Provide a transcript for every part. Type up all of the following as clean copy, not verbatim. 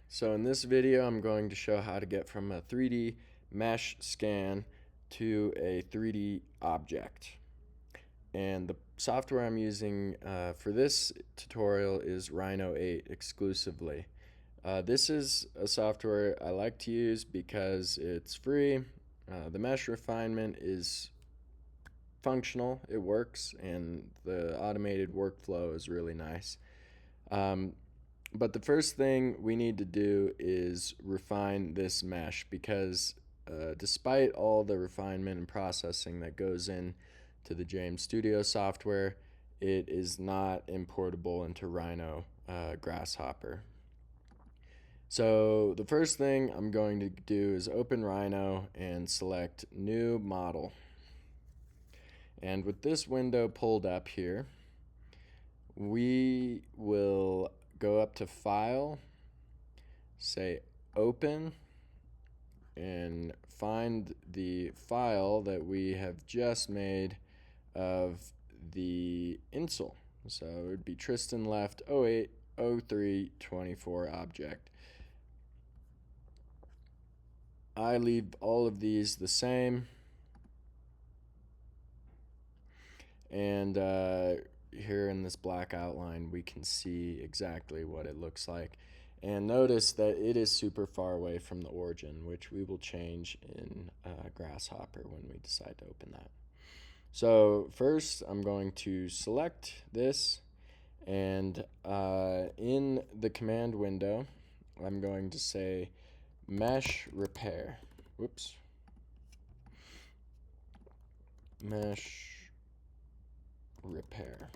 So in this video, I'm going to show how to get from a 3D mesh scan to a 3D object. And the software I'm using for this tutorial is Rhino 8 exclusively. This is a software I like to use because it's free. The mesh refinement is functional, it works, and the automated workflow is really nice. But the first thing we need to do is refine this mesh because despite all the refinement and processing that goes in to the James Studio software, it is not importable into Rhino Grasshopper. So the first thing I'm going to do is open Rhino and select New Model. And with this window pulled up here, we will go up to File, say Open, and find the file that we have just made of the insole. So it would be Tristan left 080324 object. I leave all of these the same, and here in this black outline we can see exactly what it looks like. And notice that it is super far away from the origin, which we will change in Grasshopper when we decide to open that. So first I'm going to select this, and in the command window I'm going to say mesh repair. Mesh repair.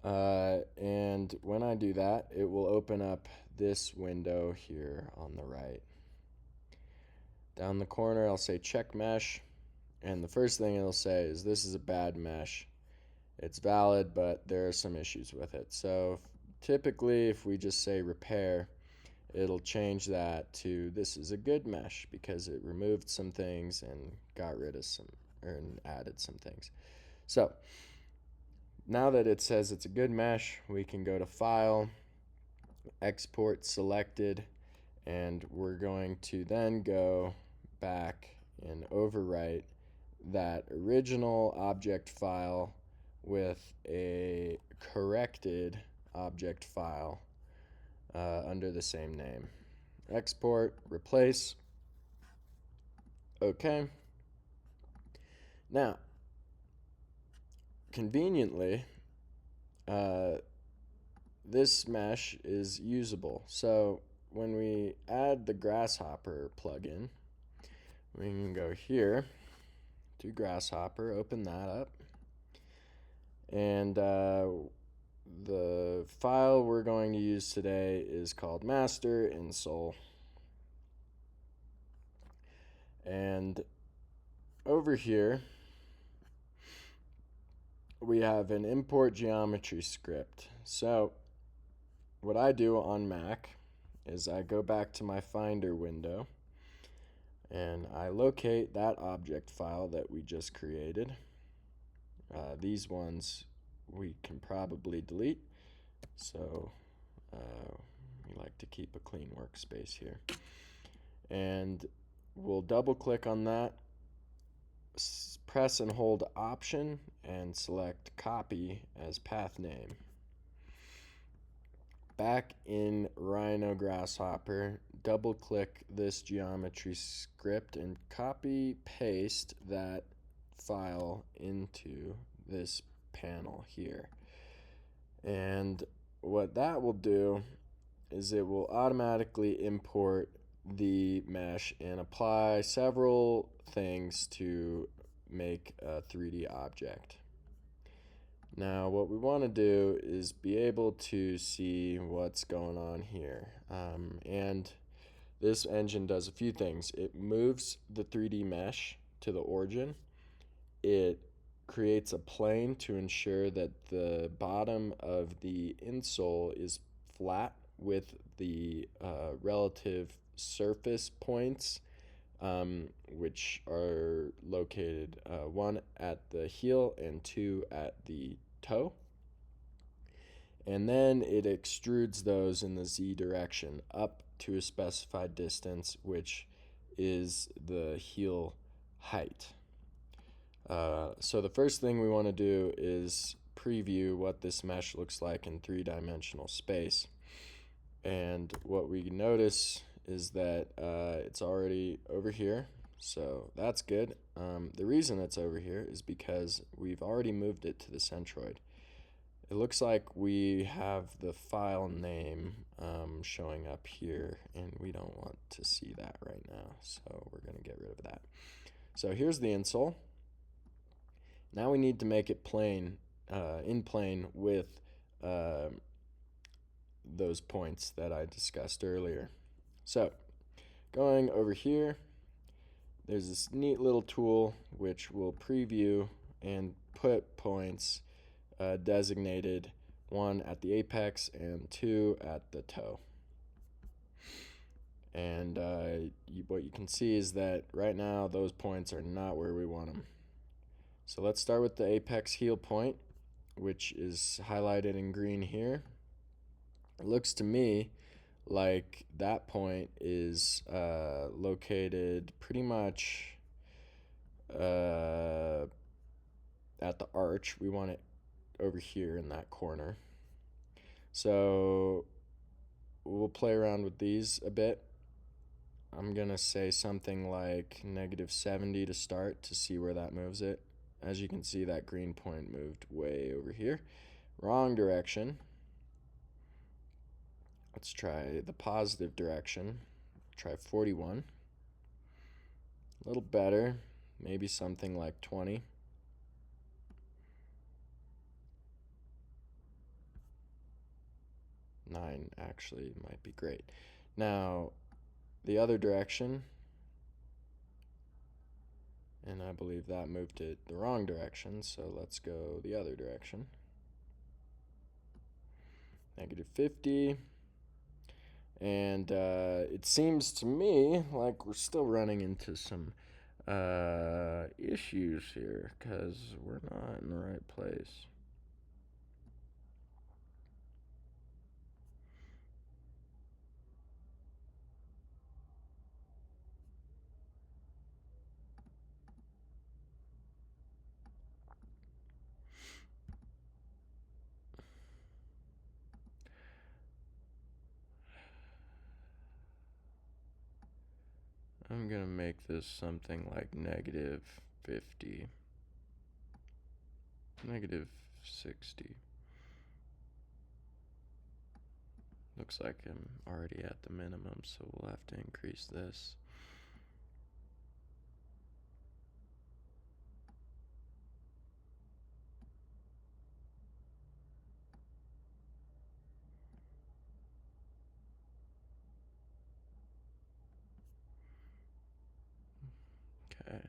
And when I do that, it will open up this window here on the right. Down the corner, I'll say check mesh, and the first thing it'll say is this is a bad mesh. It's valid, but there are some issues with it. So typically, if we just say repair, it'll change that to this is a good mesh because it removed some things and got rid of some, and added some things. So now that it says it's a good mesh, we can go to File, Export Selected, and we're going to then go back and overwrite that original object file with a corrected object file under the same name. Export, replace. Okay. Now, conveniently, this mesh is usable. So when we add the Grasshopper plugin, we can go here to Grasshopper, open that up, and the file we're going to use today is called master insole. And over here we have an import geometry script. So what I do on Mac is I go back to my Finder window and I locate that object file that we just created. These ones we can probably delete, so we like to keep a clean workspace here. And we'll double click on that, press and hold Option, and select Copy as path name. Back in Rhino Grasshopper, double click this geometry script and copy paste that file into this panel here. And what that will do is it will automatically import the mesh and apply several things to make a 3D object. Now what we want to do is be able to see what's going on here, and this engine does a few things. It moves the 3D mesh to the origin. It creates a plane to ensure that the bottom of the insole is flat with the relative surface points, which are located one at the heel and two at the toe. and then it extrudes those in the z direction up to a specified distance, which is the heel height. So the first thing we want to do is preview what this mesh looks like in three-dimensional space. And what we notice is that it's already over here, so that's good. The reason it's over here is because we've already moved it to the centroid. It looks like we have the file name showing up here, and we don't want to see that right now, so we're going to get rid of that. So here's the insole. Now we need to make it plane, in plane with those points that I discussed earlier. So going over here, there's this neat little tool which will preview and put points designated, 1 at the apex and 2 at the toe. And what you can see is that right now those points are not where we want them. So let's start with the apex heel point, which is highlighted in green here. It looks to me like that point is located pretty much at the arch. We want it over here in that corner. So we'll play around with these a bit. I'm going to say something like -70 to start to see where that moves it. As you can see, that green point moved way over here. Wrong direction. Let's try the positive direction. Try 41. A little better. Maybe something like 20. Nine actually might be great. Now, the other direction, and I believe that moved it the wrong direction, so let's go the other direction. -50. And it seems to me like we're still running into some issues here because we're not in the right place. I'm gonna make this something like -50, -60. Looks like I'm already at the minimum, so we'll have to increase this. Okay.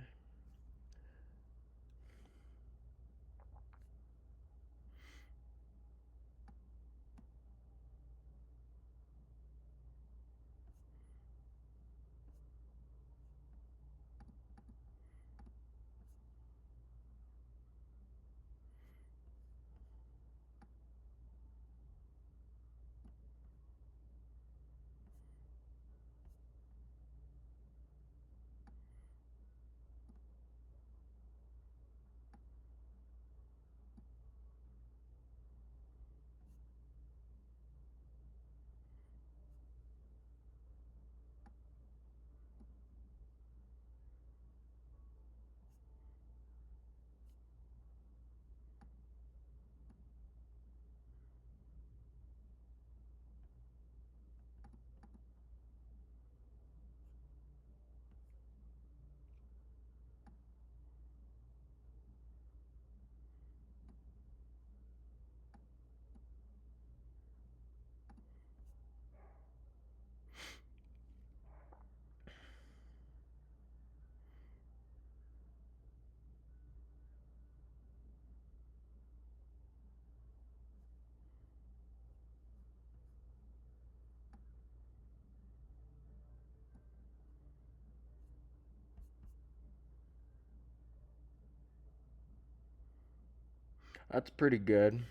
That's pretty good.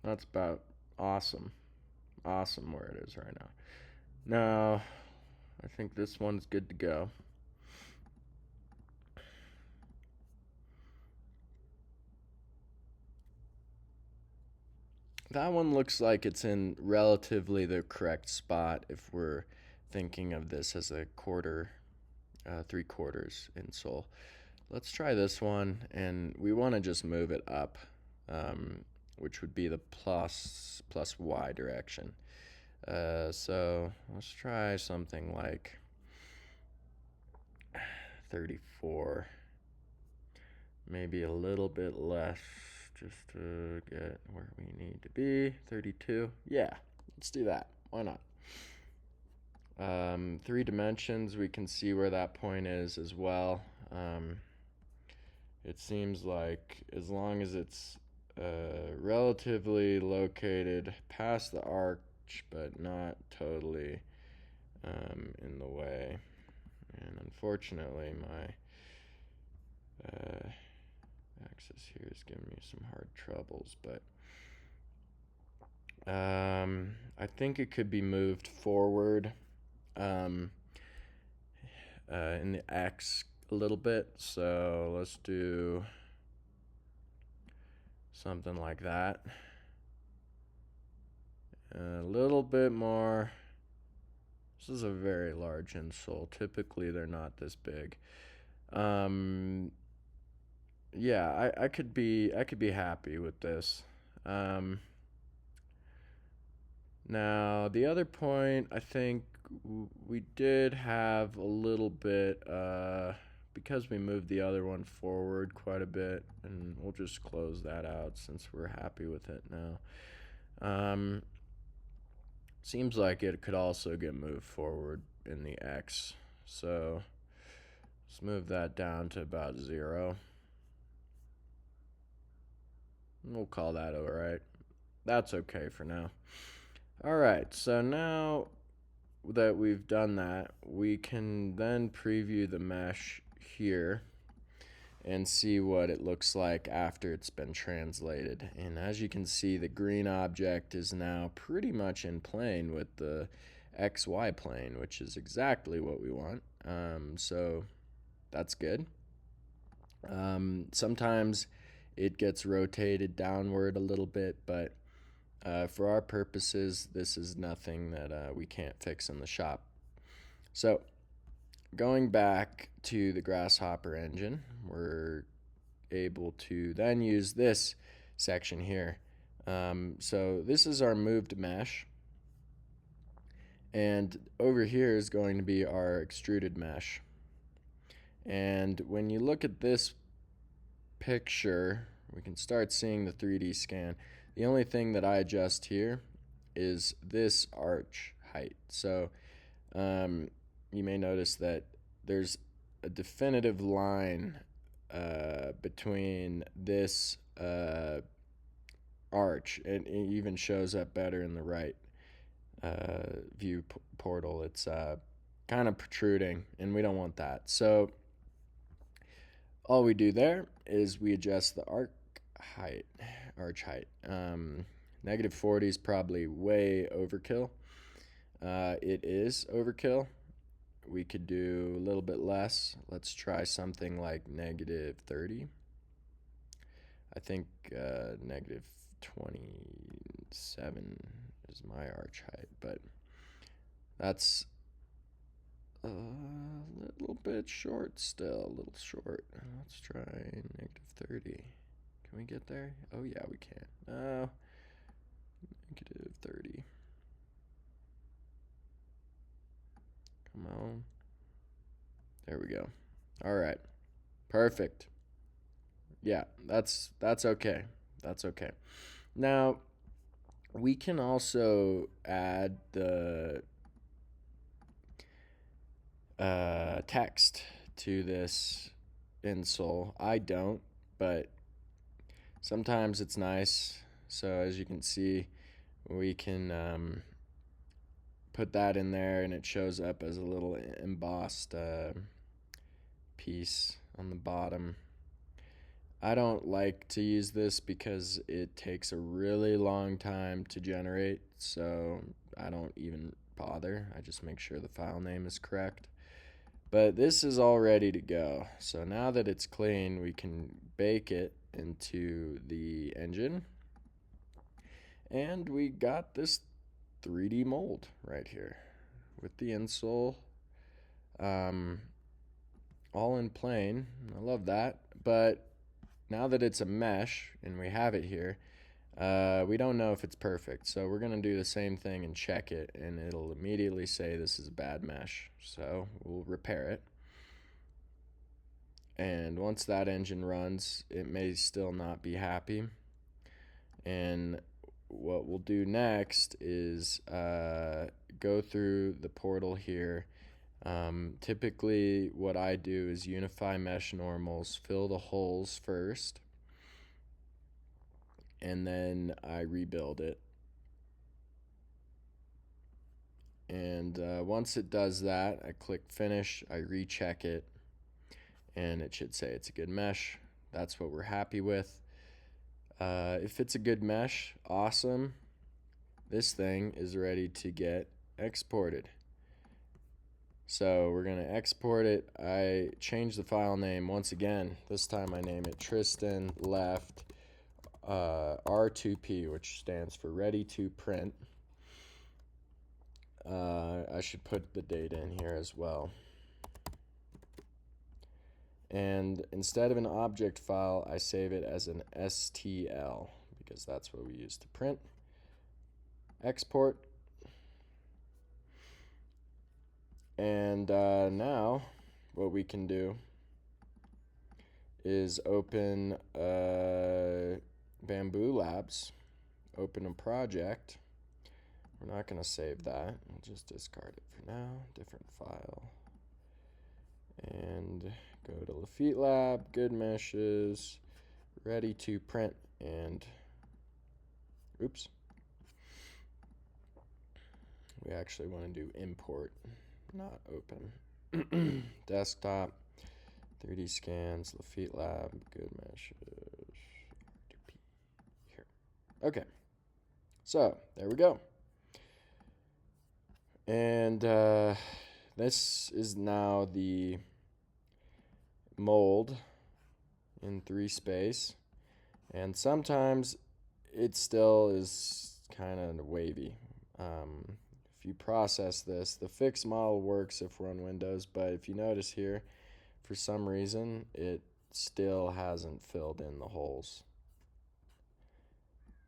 That's about awesome. Awesome where it is right now. Now, I think this one's good to go. That one looks like it's in relatively the correct spot if we're thinking of this as a quarter, 3/4 insole. Let's try this one, and we want to just move it up, which would be the plus y direction. So let's try something like 34, maybe a little bit less, just to get where we need to be. 32, yeah, let's do that. Why not? 3 dimensions, we can see where that point is as well. It seems like as long as it's relatively located past the arch, but not totally in the way. And unfortunately, my axis here is giving me some hard troubles, but I think it could be moved forward in the X a little bit. So let's do something like that. A little bit more. This is a very large insole. Typically, they're not this big. Yeah, I could be happy with this. Now the other point, I think we did have a little bit because we moved the other one forward quite a bit, and we'll just close that out since we're happy with it now. Seems like it could also get moved forward in the X, so let's move that down to about 0. We'll call that alright. That's okay for now. Alright, so now that we've done that, we can then preview the mesh here and see what it looks like after it's been translated. And as you can see, the green object is now pretty much in plane with the XY plane, which is exactly what we want. So that's good. Sometimes it gets rotated downward a little bit, but for our purposes, this is nothing that we can't fix in the shop. So going back to the Grasshopper engine, we're able to then use this section here. So this is our moved mesh, and over here is going to be our extruded mesh. And when you look at this picture, we can start seeing the 3D scan. The only thing that I adjust here is this arch height. So you may notice that there's a definitive line between this arch, and it even shows up better in the right view portal. It's kind of protruding, and we don't want that. So all we do there is we adjust the arch height. -40 is probably way overkill. It is overkill. We could do a little bit less. Let's try something like -30. I think -27 is my arch height, but that's a little bit short still, a little short. Let's try -30. Can we get there? Oh yeah, we can. -30. Come on. There we go. All right. Perfect. Yeah, that's okay. That's okay. Now, we can also add the text to this insole. I don't, but sometimes it's nice. So as you can see, we can put that in there, and it shows up as a little embossed piece on the bottom. I don't like to use this because it takes a really long time to generate, so I don't even bother. I just make sure the file name is correct. But this is all ready to go. So now that it's clean, we can bake it into the engine. And we got this 3D mold right here with the insole all in plane. I love that. But now that it's a mesh and we have it here, we don't know if it's perfect. So we're going to do the same thing and check it, and it'll immediately say this is a bad mesh. So we'll repair it. And once that engine runs, it may still not be happy. And what we'll do next is go through the portal here. Typically, what I do is unify mesh normals, fill the holes first, and then I rebuild it. And once it does that, I click finish, I recheck it, and it should say it's a good mesh. That's what we're happy with. If it's a good mesh, awesome. This thing is ready to get exported. So we're going to export it. I change the file name once again. This time I name it Tristan Left R2P, which stands for Ready to Print. I should put the date in here as well. And instead of an object file, I save it as an STL because that's what we use to print. Export. And now what we can do is open Bamboo Labs, open a project. We're not going to save that. We'll just discard it for now. Different file. And go to Lafitte Lab, good meshes, ready to print, and oops. We actually want to do import, not open. Desktop, 3D scans, Lafitte Lab, good meshes, here. Okay, so there we go. And this is now the mold in 3 space, and sometimes it still is kind of wavy. If you process this, the fixed model works if we're on Windows, but if you notice here, for some reason it still hasn't filled in the holes.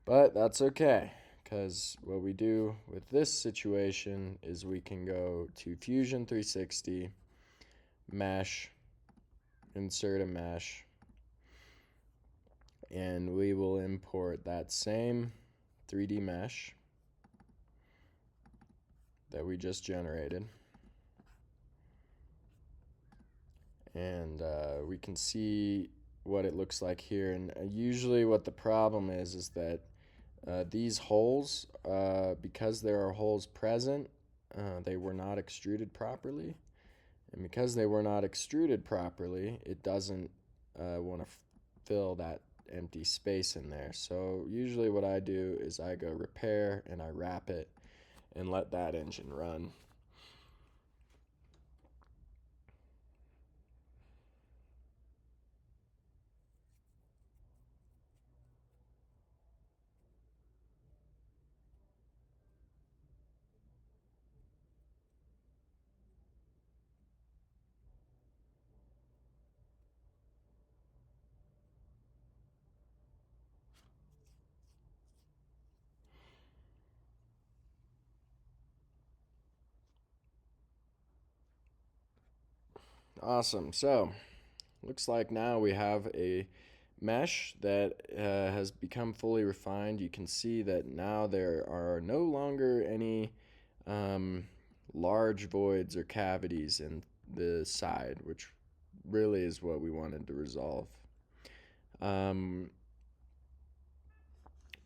But that's okay, because what we do with this situation is we can go to Fusion 360, mesh, insert a mesh, and we will import that same 3D mesh that we just generated. And we can see what it looks like here. And usually what the problem is that these holes, because there are holes present, they were not extruded properly. And because they were not extruded properly, it doesn't want to fill that empty space in there. So usually what I do is I go repair and I wrap it and let that engine run. Awesome. So looks like now we have a mesh that has become fully refined. You can see that now there are no longer any large voids or cavities in the side, which really is what we wanted to resolve.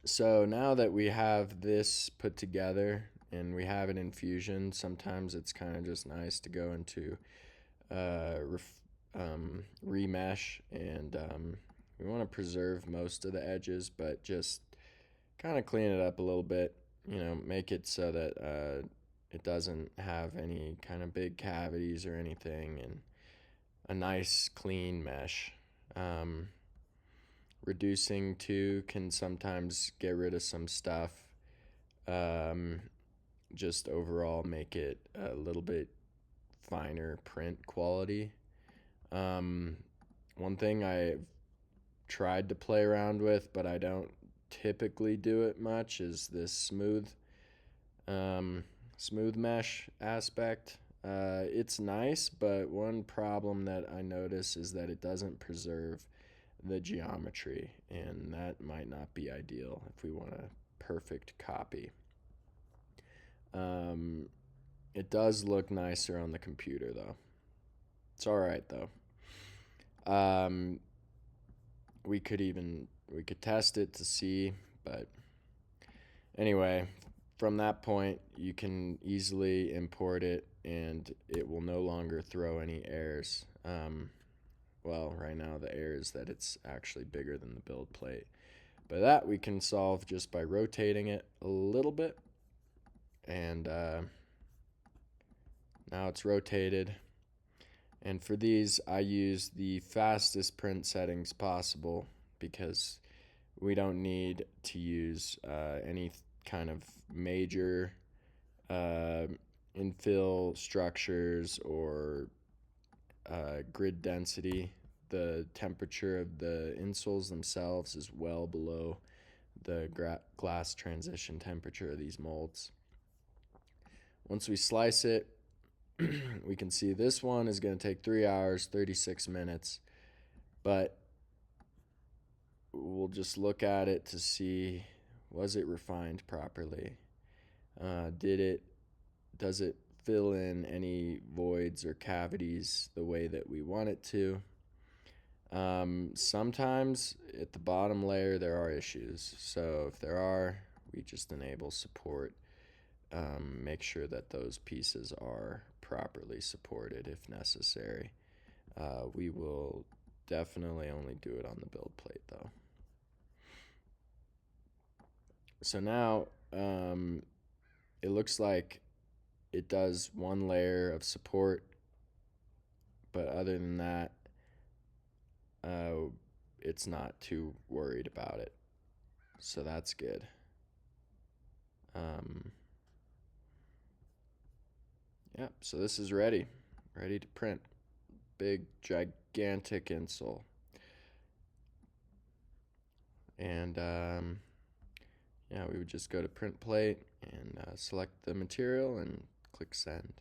So now that we have this put together and we have it in Fusion, sometimes it's kind of just nice to go into remesh, and We want to preserve most of the edges, but just kind of clean it up a little bit. Make it so that it doesn't have any kind of big cavities or anything, and a nice clean mesh. Reducing too can sometimes get rid of some stuff. Just overall make it a little bit finer print quality. One thing I've tried to play around with, but I don't typically do it much, is this smooth mesh aspect. It's nice, but one problem that I notice is that it doesn't preserve the geometry, and that might not be ideal if we want a perfect copy. It does look nicer on the computer, though. It's all right, though. We could test it to see, but anyway, from that point, you can easily import it, and it will no longer throw any errors. Well, right now the error is that it's actually bigger than the build plate. But that we can solve just by rotating it a little bit. And now it's rotated. And for these, I use the fastest print settings possible because we don't need to use any kind of major infill structures or grid density. The temperature of the insoles themselves is well below the glass transition temperature of these molds. Once we slice it, we can see this one is going to take 3 hours, 36 minutes, but we'll just look at it to see, was it refined properly? Does it fill in any voids or cavities the way that we want it to? Sometimes at the bottom layer there are issues, so if there are, we just enable support. Make sure that those pieces are properly supported if necessary. We will definitely only do it on the build plate, though. So now it looks like it does one layer of support, but other than that, it's not too worried about it. So that's good. Yep, so this is ready to print. Big, gigantic insole. And yeah, we would just go to print plate and select the material and click send.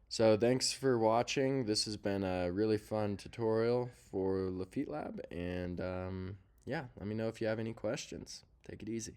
So thanks for watching. This has been a really fun tutorial for Lafitte Lab, and yeah, let me know if you have any questions. Take it easy.